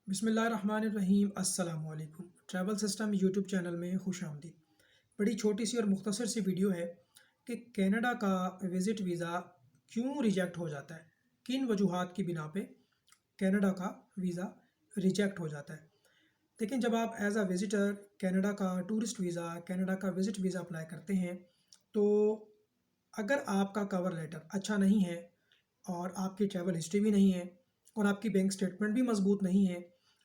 बिस्मिल्लाहिर्रहमानिर्रहीम अस्सलाम वालेकुम। ट्रैवल सिस्टम यूट्यूब चैनल में खुश आमदीद। बड़ी छोटी सी और मुख्तसर सी वीडियो है कि कनाडा का विज़िट वीज़ा क्यों रिजेक्ट हो जाता है, किन वजूहात की बिना पे कनाडा का वीज़ा रिजेक्ट हो जाता है। लेकिन जब आप एज अ विज़िटर कनाडा का टूरिस्ट वीज़ा, कनाडा का विज़िट वीज़ा अप्लाई करते हैं, तो अगर आपका कवर लेटर अच्छा नहीं है और आपकी ट्रैवल हिस्ट्री भी नहीं है और आपकी बैंक स्टेटमेंट भी मजबूत नहीं है,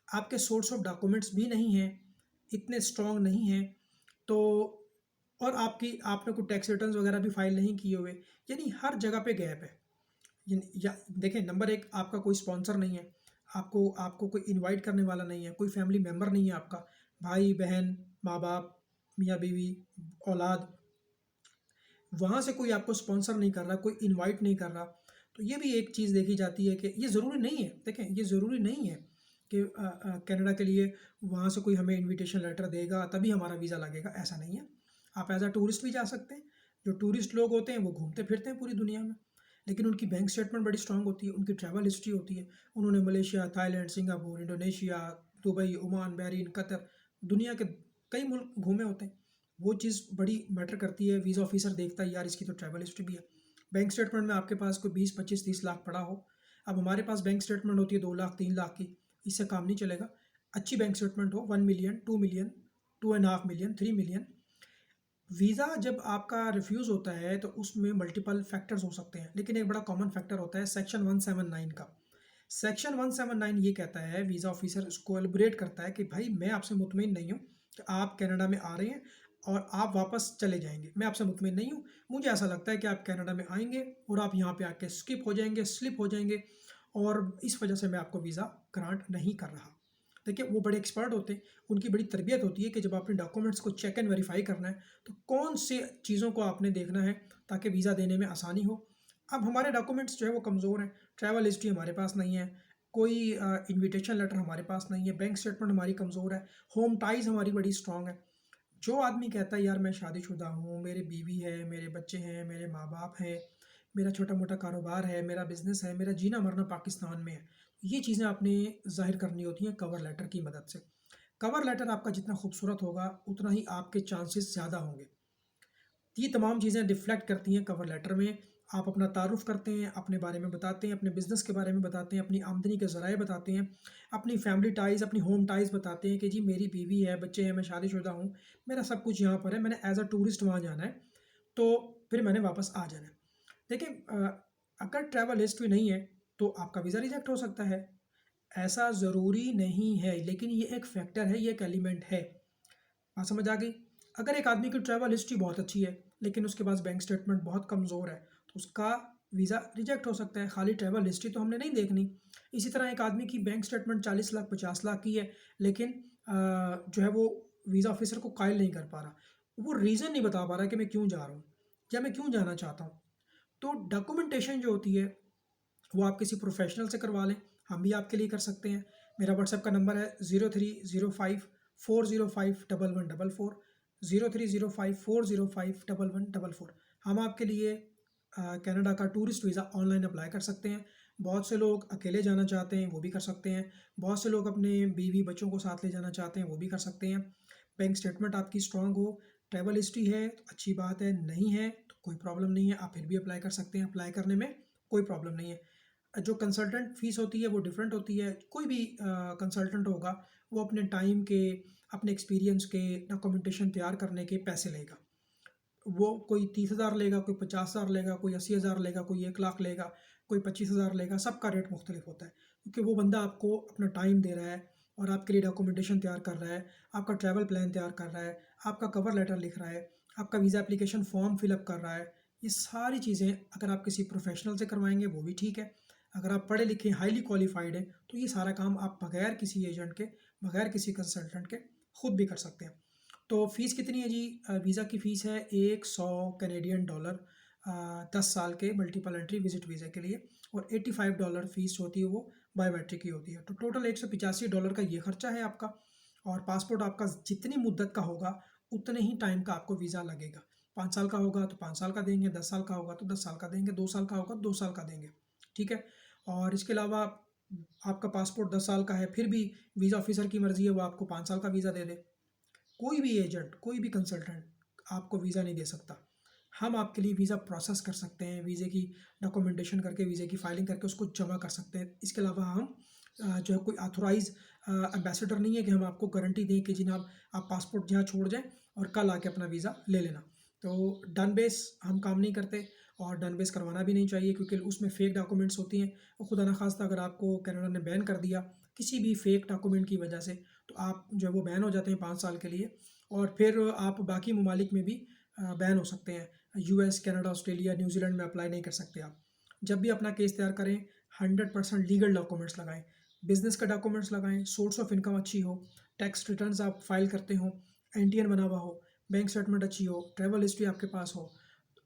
आपके सोर्स ऑफ डॉक्यूमेंट्स भी नहीं हैं, इतने स्ट्रॉन्ग नहीं हैं, तो और आपने कोई टैक्स रिटर्न्स वगैरह भी फाइल नहीं किए हुए, यानी हर जगह पे गैप है। या देखें, नंबर एक, आपका कोई स्पॉन्सर नहीं है, आपको आपको कोई इनवाइट करने वाला नहीं है, कोई फैमिली मेम्बर नहीं है, आपका भाई बहन, माँ बाप, मियाँ बीवी, औलाद, वहाँ से कोई आपको स्पॉन्सर नहीं कर रहा, कोई इनवाइट नहीं कर रहा। तो ये भी एक चीज़ देखी जाती है कि ये ज़रूरी नहीं है, देखें ये ज़रूरी नहीं है कि कनाडा के लिए वहाँ से कोई हमें इनविटेशन लेटर देगा तभी हमारा वीज़ा लगेगा, ऐसा नहीं है। आप एज अ टूरिस्ट भी जा सकते हैं। जो टूरिस्ट लोग होते हैं वो घूमते फिरते हैं पूरी दुनिया में, लेकिन उनकी बैंक स्टेटमेंट बड़ी स्ट्रांग होती है, उनकी ट्रैवल हिस्ट्री होती है, उन्होंने Malaysia, Thailand, Singapore, Indonesia, Dubai, Oman, Bahrain, Qatar, दुनिया के कई मुल्क घूमे होते हैं। वो चीज़ बड़ी मैटर करती है। वीज़ा ऑफिसर देखता है यार इसकी तो ट्रैवल हिस्ट्री भी है। बैंक स्टेटमेंट में आपके पास कोई 20, 25, 30 लाख पड़ा हो, अब हमारे पास बैंक स्टेटमेंट होती है 2 लाख, 3 लाख की, इससे काम नहीं चलेगा। अच्छी बैंक स्टेटमेंट हो, 1 million, 2 million, 2.5 million, 3 million. Visa जब आपका रिफ्यूज़ होता है तो उसमें मल्टीपल फैक्टर्स हो सकते हैं, लेकिन एक बड़ा कॉमन फैक्टर होता है सेक्शन 179 का। सेक्शन 179 ये कहता है, वीज़ा ऑफिसर इसको एलिब्रेट करता है कि भाई मैं आपसे मुतमिन नहीं हूँ कि आप कनाडा में आ रहे हैं और आप वापस चले जाएंगे, मैं आपसे मुतमिन नहीं हूँ। मुझे ऐसा लगता है कि आप कनाडा में आएंगे और आप यहाँ पे आके स्किप हो जाएंगे, स्लिप हो जाएंगे, और इस वजह से मैं आपको वीज़ा ग्रांट नहीं कर रहा। देखिए वो बड़े एक्सपर्ट होते हैं, उनकी बड़ी तरबियत होती है कि जब अपने डॉक्यूमेंट्स को चेक एंड वेरीफाई करना है तो कौन से चीज़ों को आपने देखना है ताकि वीज़ा देने में आसानी हो। अब हमारे डॉक्यूमेंट्स जो है वो कमज़ोर हैं, ट्रैवल हिस्ट्री हमारे पास नहीं है, कोई इनविटेशन लेटर हमारे पास नहीं है, बैंक स्टेटमेंट हमारी कमज़ोर है, होम टाइज़ हमारी बड़ी स्ट्रांग है। जो आदमी कहता है यार मैं शादीशुदा हूँ, मेरी बीवी है, मेरे बच्चे हैं, मेरे माँ बाप हैं, मेरा छोटा मोटा कारोबार है, मेरा बिजनेस है, मेरा जीना मरना पाकिस्तान में है, ये चीज़ें आपने ज़ाहिर करनी होती हैं कवर लेटर की मदद से। कवर लेटर आपका जितना खूबसूरत होगा उतना ही आपके चांसेस ज़्यादा होंगे। ये तमाम चीज़ें रिफ्लेक्ट करती हैं कवर लेटर में। आप अपना तारुफ करते हैं, अपने बारे में बताते हैं, अपने बिज़नेस के बारे में बताते हैं, अपनी आमदनी के ज़राए बताते हैं, अपनी फैमिली टाइज़, अपनी होम टाइज़ बताते हैं कि जी मेरी बीवी है, बच्चे हैं, मैं शादीशुदा हूँ, मेरा सब कुछ यहाँ पर है, मैंने एज अ टूरिस्ट वहाँ जाना है, तो फिर मैंने वापस आ जाना है। देखिए अगर ट्रैवल हिस्ट्री नहीं है तो आपका वीज़ा रिजेक्ट हो सकता है। ऐसा ज़रूरी नहीं है, लेकिन ये एक फैक्टर है, ये एक एलिमेंट है। बात समझ आ गई? अगर एक आदमी की ट्रैवल हिस्ट्री बहुत अच्छी है लेकिन उसके पास बैंक स्टेटमेंट बहुत कमज़ोर है तो उसका वीज़ा रिजेक्ट हो सकता है। खाली ट्रैवल हिस्ट्री तो हमने नहीं देखनी। इसी तरह एक आदमी की बैंक स्टेटमेंट 40 लाख, 50 लाख की है, लेकिन जो है वो वीज़ा ऑफिसर को कायल नहीं कर पा रहा, वो रीज़न नहीं बता पा रहा कि मैं क्यों जा रहा हूँ या मैं क्यों जाना चाहता हूँ। तो डॉक्यूमेंटेशन जो होती है वो आप किसी प्रोफेशनल से करवा लें, हम भी आपके लिए कर सकते हैं। मेरा व्हाट्सएप का नंबर है 0305 405 1144, 0305 405 1144। हम आपके लिए कनाडा का टूरिस्ट वीज़ा ऑनलाइन अप्लाई कर सकते हैं। बहुत से लोग अकेले जाना चाहते हैं, वो भी कर सकते हैं। बहुत से लोग अपने बीवी बच्चों को साथ ले जाना चाहते हैं, वो भी कर सकते हैं। बैंक स्टेटमेंट आपकी स्ट्रांग हो, ट्रैवल हिस्ट्री है तो अच्छी बात है, नहीं है तो कोई प्रॉब्लम नहीं है, आप फिर भी अप्लाई कर सकते हैं। अप्लाई करने में कोई प्रॉब्लम नहीं है। जो कंसल्टेंट फ़ीस होती है वो डिफरेंट होती है। कोई भी कंसल्टेंट होगा वो अपने टाइम के, अपने एक्सपीरियंस के, डॉक्यूमेंटेशन तैयार करने के पैसे लेगा। वो कोई 30,000 लेगा, कोई 50,000 लेगा, कोई 80,000 लेगा, कोई 1 लाख लेगा, कोई 25,000 लेगा। सबका रेट मुख्तलिफ होता है क्योंकि वो बंदा आपको अपना टाइम दे रहा है और आपके लिए डॉक्यूमेंटेशन तैयार कर रहा है, आपका ट्रैवल प्लान तैयार कर रहा है, आपका कवर लेटर लिख रहा है, आपका वीज़ा एप्लीकेशन फॉर्म फिलअप कर रहा है। ये सारी चीज़ें अगर आप किसी प्रोफेशनल से करवाएंगे वो भी ठीक है। अगर आप पढ़े लिखे, हाईली क्वालिफाइड हैं, तो ये सारा काम आप बगैर किसी एजेंट के, बगैर किसी कंसल्टेंट के खुद भी कर सकते हैं। तो फ़ीस कितनी है जी? वीज़ा की फ़ीस है 100 कैनेडियन डॉलर 10 साल के मल्टीपल एंट्री विजिट वीज़ा के लिए, और $85 फ़ीस होती है वो बायोमेट्रिक की होती है। तो टोटल $185 का ये खर्चा है आपका। और पासपोर्ट आपका जितनी मुद्दत का होगा उतने ही टाइम का आपको वीज़ा लगेगा। 5 साल का होगा तो 5 साल का देंगे, 10 साल का होगा तो 10 साल का देंगे, 2 साल का होगा तो 2 साल का देंगे। ठीक है। और इसके अलावा आपका पासपोर्ट 10 साल का है, फिर भी वीज़ा ऑफिसर की मर्ज़ी है वो आपको 5 साल का वीज़ा दे दे। कोई भी एजेंट, कोई भी कंसल्टेंट आपको वीज़ा नहीं दे सकता। हम आपके लिए वीज़ा प्रोसेस कर सकते हैं, वीज़े की डॉक्यूमेंटेशन करके, वीज़े की फाइलिंग करके उसको जमा कर सकते हैं। इसके अलावा हम जो है कोई ऑथोराइज़ एम्बेसडर नहीं है कि हम आपको गारंटी दें कि जनाब आप पासपोर्ट यहाँ छोड़ जाएँ और कल आके अपना वीज़ा ले लेना। तो डन बेस हम काम नहीं करते और डन बेस करवाना भी नहीं चाहिए, क्योंकि उसमें फ़ेक डॉक्यूमेंट्स होती हैं और खुदा ना खास्ता अगर आपको कनाडा ने बैन कर दिया किसी भी फ़ेक डॉक्यूमेंट की वजह से, तो आप जो है वो बैन हो जाते हैं 5 साल के लिए और फिर आप बाकी ममालिक में भी बैन हो सकते हैं। यूएस, कनाडा, ऑस्ट्रेलिया, न्यूजीलैंड में अप्लाई नहीं कर सकते आप। जब भी अपना केस तैयार करें 100% लीगल डॉक्यूमेंट्स लगाएं, बिजनेस का डॉक्यूमेंट्स लगाएं, सोर्स ऑफ इनकम अच्छी हो, टैक्स रिटर्न्स आप फाइल करते हो, एनटीएन बना हुआ हो, बैंक स्टेटमेंट अच्छी हो, ट्रैवल हिस्ट्री आपके पास हो,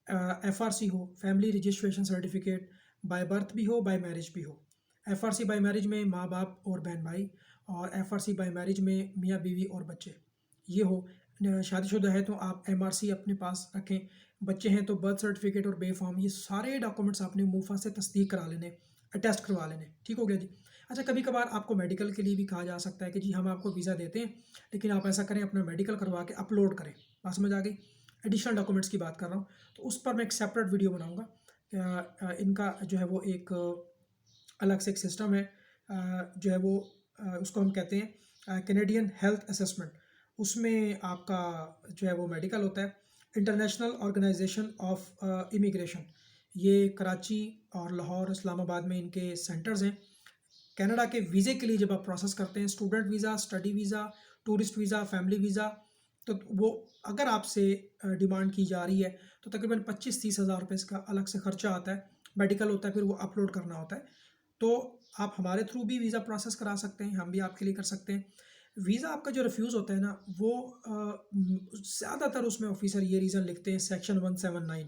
एफआरसी हो, family registration certificate, by birth भी हो, बाय मैरिज भी हो। एफआरसी बाय मैरिज में माँ बाप और बहन भाई, और एफआरसी बाय मैरिज में मियाँ बीवी और बच्चे, ये हो। शादीशुदा है तो आप एमआरसी अपने पास रखें, बच्चे हैं तो बर्थ सर्टिफिकेट और बे फॉर्म, ये सारे डॉक्यूमेंट्स आपने मूफा से तस्दीक करा लेने, अटेस्ट करवा लेने। ठीक हो गया जी। अच्छा, कभी कभार आपको मेडिकल के लिए भी कहा जा सकता है कि जी हम आपको वीज़ा देते हैं, लेकिन आप ऐसा करें अपना मेडिकल करवा के अपलोड करें। बात समझ आ गई? एडिशनल डॉक्यूमेंट्स की बात कर रहा हूँ, तो उस पर मैं एक सेपरेट वीडियो बनाऊँगा। इनका जो है वो एक अलग से एक सिस्टम है, जो है वो उसको हम कहते हैं कैनेडियन हेल्थ असेसमेंट। उसमें आपका जो है वो मेडिकल होता है। इंटरनेशनल ऑर्गेनाइजेशन ऑफ इमिग्रेशन, ये कराची और लाहौर, इस्लामाबाद में इनके सेंटर्स हैं। कनाडा के वीज़े के लिए जब आप प्रोसेस करते हैं, student visa, study visa, tourist visa, family visa, तो वो अगर आपसे डिमांड की जा रही है तो तकरीबन 25-30 हज़ार रुपये इसका अलग से खर्चा आता है। मेडिकल होता है, फिर वो अपलोड करना होता है। तो आप हमारे थ्रू भी वीज़ा प्रोसेस करा सकते हैं, हम भी आपके लिए कर सकते हैं। वीज़ा आपका जो रिफ्यूज़ होता है ना, वो ज़्यादातर उसमें ऑफिसर ये रीज़न लिखते हैं, सेक्शन 179।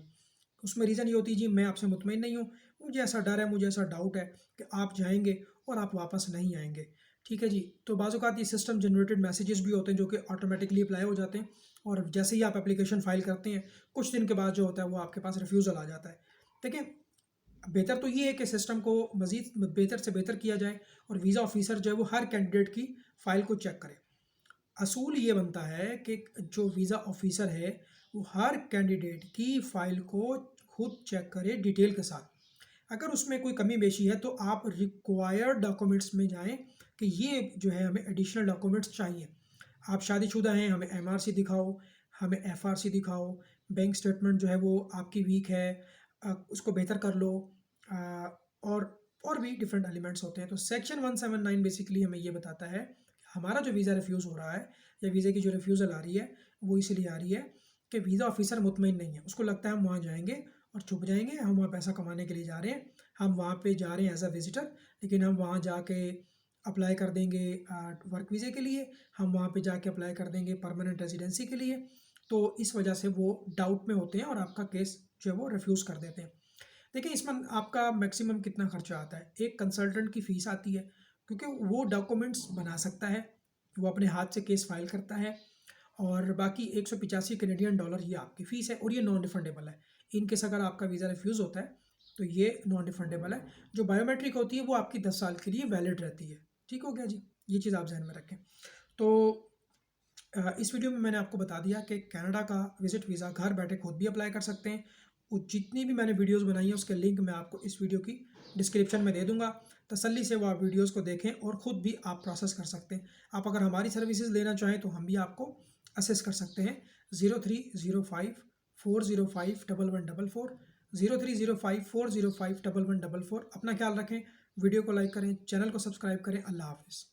उसमें रीज़न ये होती है जी मैं आपसे मुतमईन नहीं हूँ, मुझे ऐसा डर है, मुझे ऐसा डाउट है कि आप जाएंगे और आप वापस नहीं आएंगे। ठीक है जी। तो बाज़ औक़ात ये सिस्टम जनरेटेड मैसेजेस भी होते हैं जो कि ऑटोमेटिकली अप्लाई हो जाते हैं, और जैसे ही आप एप्लीकेशन फ़ाइल करते हैं कुछ दिन के बाद जो होता है वो आपके पास रिफ्यूज़ल आ जाता है। देखिए, बेहतर तो ये है कि सिस्टम को मज़ीद बेहतर से बेहतर किया जाए और वीज़ा ऑफिसर जो है वो हर कैंडिडेट की फ़ाइल को चेक करे। असूल ये बनता है कि जो वीज़ा ऑफिसर है वो हर कैंडिडेट की फ़ाइल को खुद चेक करे डिटेल के साथ। अगर उसमें कोई कमी बेशी है तो आप रिक्वायर्ड डॉक्यूमेंट्स में जाएं कि ये जो है हमें एडिशनल डॉक्यूमेंट्स चाहिए। आप शादीशुदा हैं, हमें एमआरसी दिखाओ, हमें एफआरसी दिखाओ, बैंक स्टेटमेंट जो है वो आपकी वीक है, उसको बेहतर कर लो, और भी डिफरेंट एलिमेंट्स होते हैं। तो सेक्शन 179 बेसिकली हमें ये बताता है हमारा जो वीज़ा रिफ्यूज़ हो रहा है या वीज़े की जो रिफ्यूज़ल आ रही है वो इसलिए आ रही है कि वीज़ा ऑफिसर मुतमईन नहीं है, उसको लगता है हम वहाँ जाएंगे और छुप जाएंगे, हम वहाँ पैसा कमाने के लिए जा रहे हैं, हम वहाँ पे जा रहे हैं एज अ विजिटर, लेकिन हम वहाँ जाके अप्लाई कर देंगे वर्क वीज़े के लिए, हम वहाँ पे जाके अप्लाई कर देंगे परमानेंट रेजिडेंसी के लिए। तो इस वजह से वो डाउट में होते हैं और आपका केस जो है वो रिफ्यूज़ कर देते हैं। देखिए, इसमें आपका मैक्सिमम कितना खर्चा आता है, एक कंसल्टेंट की फ़ीस आती है, क्योंकि वो डॉक्यूमेंट्स बना सकता है, वो अपने हाथ से केस फाइल करता है, और बाकी 185 कैनेडियन डॉलर ये आपकी फ़ीस है और ये नॉन रिफंडेबल है। इन केस अगर आपका वीज़ा रिफ्यूज़ होता है तो ये नॉन रिफंडेबल है। जो बायोमेट्रिक होती है वो आपकी 10 साल के लिए वैलिड रहती है। ठीक हो गया जी, ये चीज़ आप जहन में रखें। तो इस वीडियो में मैंने आपको बता दिया कि कनाडा का विजिट वीज़ा घर बैठे खुद भी अप्लाई कर सकते हैं। वो जितनी भी मैंने वीडियोस बनाई हैं उसके लिंक मैं आपको इस वीडियो की डिस्क्रिप्शन में दे दूंगा। तसल्ली से वो आप वीडियोस को देखें और ख़ुद भी आप प्रोसेस कर सकते हैं। आप अगर हमारी सर्विसेज लेना चाहें तो हम भी आपको असेस कर सकते हैं। 0305 405 1144, 0305 405 1144। अपना ख्याल रखें, वीडियो को लाइक करें, चैनल को सब्सक्राइब करें। अल्लाह हाफिज़।